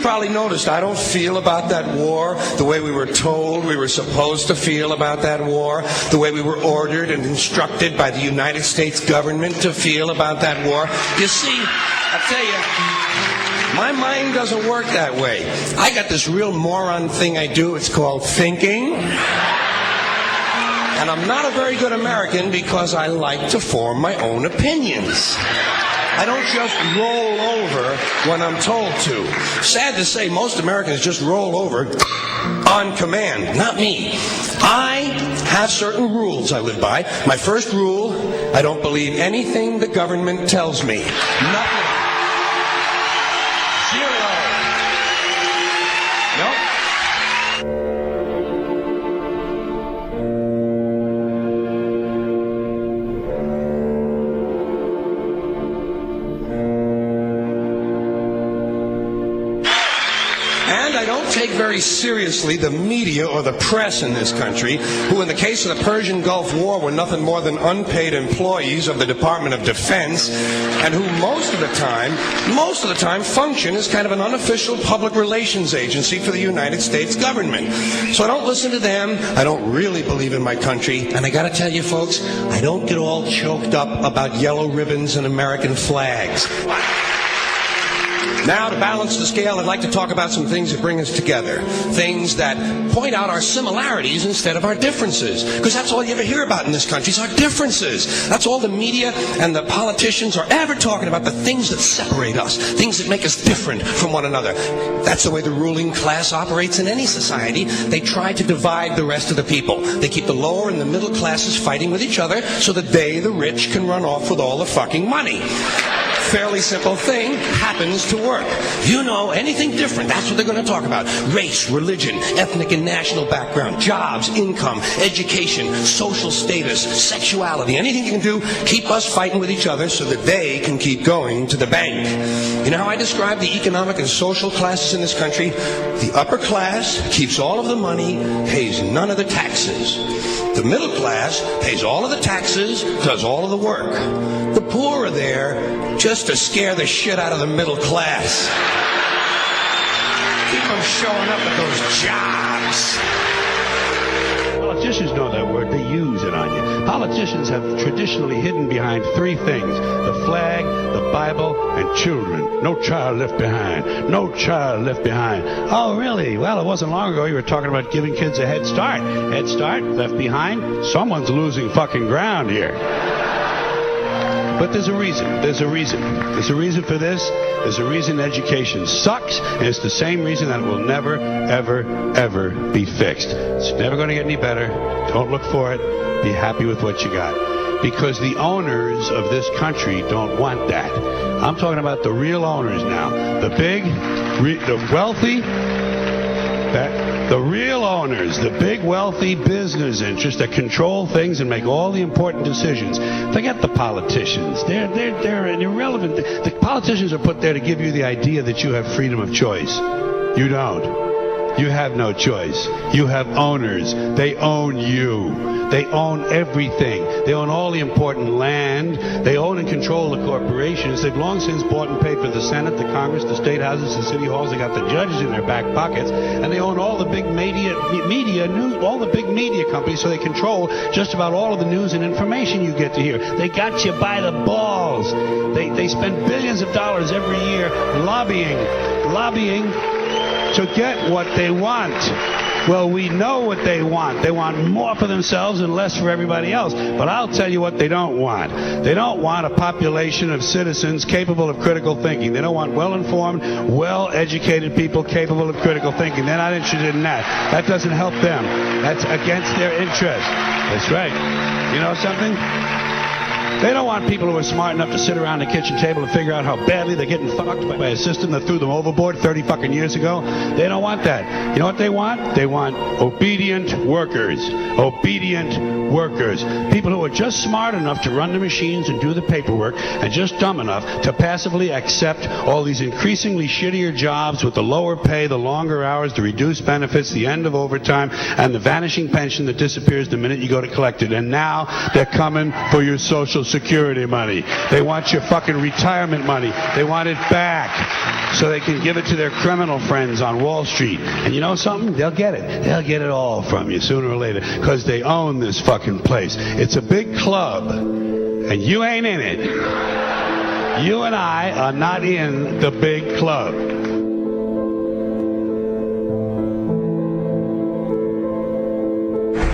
probably noticed I don't feel about that war the way we were told we were supposed to feel about that war, the way we were ordered and instructed by the United States government to feel about that war. You see, I tell you, my mind doesn't work that way. I got this real moron thing I do. It's called thinking. And I'm not a very good American because I like to form my own opinions. I don't just roll over when I'm told to. Sad to say, most Americans just roll over on command. Not me. I have certain rules I live by. My first rule, I don't believe anything the government tells me. Nothing. Zero. Nope. I don't take very seriously the media or the press in this country, who in the case of the Persian Gulf War were nothing more than unpaid employees of the Department of Defense, and who most of the time function as kind of an unofficial public relations agency for the United States government. So I don't listen to them. I don't really believe in my country. And I gotta tell you folks, I don't get all choked up about yellow ribbons and American flags. Now, to balance the scale, I'd like to talk about some things that bring us together. Things that point out our similarities instead of our differences. Because that's all you ever hear about in this country is our differences. That's all the media and the politicians are ever talking about, the things that separate us, things that make us different from one another. That's the way the ruling class operates in any society. They try to divide the rest of the people. They keep the lower and the middle classes fighting with each other so that they, the rich, can run off with all the fucking money. Fairly simple thing happens to work. You know, anything different, that's what they're going to talk about. Race, religion, ethnic and national background, jobs, income, education, social status, sexuality, anything you can do, keep us fighting with each other so that they can keep going to the bank. You know how I describe the economic and social classes in this country? The upper class keeps all of the money, pays none of the taxes. The middle class pays all of the taxes, does all of the work. The poor are there just to scare the shit out of the middle class. Keep them showing up at those jobs. Politicians know that word. They use it on you. Politicians have traditionally hidden behind three things: the flag, the Bible, and children. No child left behind. No child left behind. Oh, really? Well, it wasn't long ago you were talking about giving kids a head start. Head start, left behind? Someone's losing fucking ground here. But there's a reason. There's a reason. There's a reason for this. There's a reason education sucks, and it's the same reason that it will never, ever, ever be fixed. It's never going to get any better. Don't look for it. Be happy with what you got. Because the owners of this country don't want that. I'm talking about the real owners now. The big, the wealthy, the real owners, the big wealthy business interests that control things and make all the important decisions. Forget the politicians. They're irrelevant. The politicians are put there to give you the idea that you have freedom of choice. You don't. You have no choice. You have owners. They own you. They own everything. They own all the important land. They own and control the corporations. They've long since bought and paid for the Senate, the Congress, the state houses, the city halls. They got the judges in their back pockets, and they own all the big all the big media companies. So they control just about all of the news and information you get to hear. They got you by the balls. They spend billions of dollars every year lobbying to get what they want. Well, we know what they want. They want more for themselves and less for everybody else. But I'll tell you what they don't want. They don't want a population of citizens capable of critical thinking. They don't want well-informed, well-educated people capable of critical thinking. They're not interested in that. That doesn't help them. That's against their interest. That's right. You know something? They don't want people who are smart enough to sit around the kitchen table and figure out how badly they're getting fucked by a system that threw them overboard 30 fucking years ago. They don't want that. You know what they want? They want obedient workers. Obedient workers. People who are just smart enough to run the machines and do the paperwork, and just dumb enough to passively accept all these increasingly shittier jobs with the lower pay, the longer hours, the reduced benefits, the end of overtime, and the vanishing pension that disappears the minute you go to collect it. And now they're coming for your Social Security money. They want your fucking retirement money. They want it back so they can give it to their criminal friends on Wall Street. And you know something? They'll get it. They'll get it all from you sooner or later because they own this fucking place. It's a big club, and you ain't in it. You and I are not in the big club.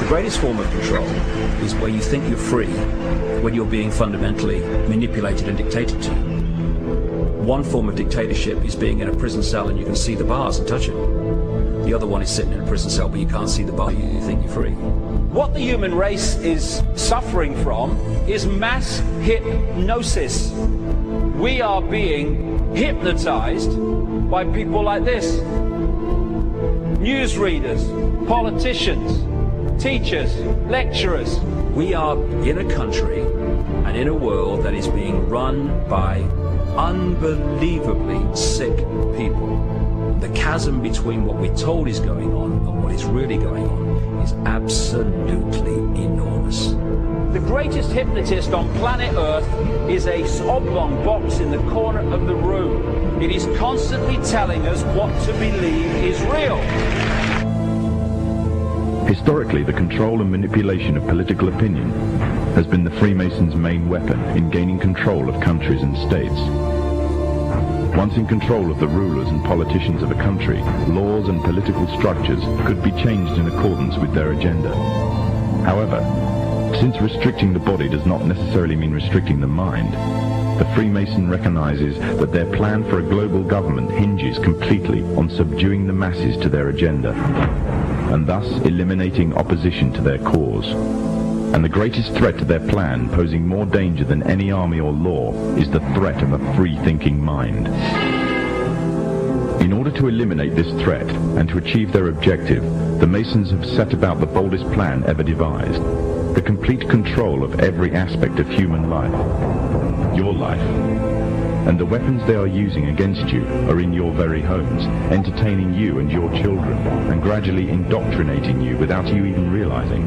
The greatest form of control is where you think you're free when you're being fundamentally manipulated and dictated to. One form of dictatorship is being in a prison cell and you can see the bars and touch it. The other one is sitting in a prison cell but you can't see the bar, you think you're free. What the human race is suffering from is mass hypnosis. We are being hypnotized by people like this. Newsreaders, politicians, teachers, lecturers. We are in a country and in a world that is being run by unbelievably sick people. The chasm between what we're told is going on and what is really going on is absolutely enormous. The greatest hypnotist on planet Earth is a oblong box in the corner of the room. It is constantly telling us what to believe is real. Historically, the control and manipulation of political opinion has been the Freemasons' main weapon in gaining control of countries and states. Once in control of the rulers and politicians of a country, laws and political structures could be changed in accordance with their agenda. However, since restricting the body does not necessarily mean restricting the mind, the Freemason recognizes that their plan for a global government hinges completely on subduing the masses to their agenda, and thus eliminating opposition to their cause. And the greatest threat to their plan, posing more danger than any army or law, is the threat of a free-thinking mind. In order to eliminate this threat and to achieve their objective, the Masons have set about the boldest plan ever devised: the complete control of every aspect of human life, your life. And the weapons they are using against you are in your very homes, entertaining you and your children, and gradually indoctrinating you without you even realizing.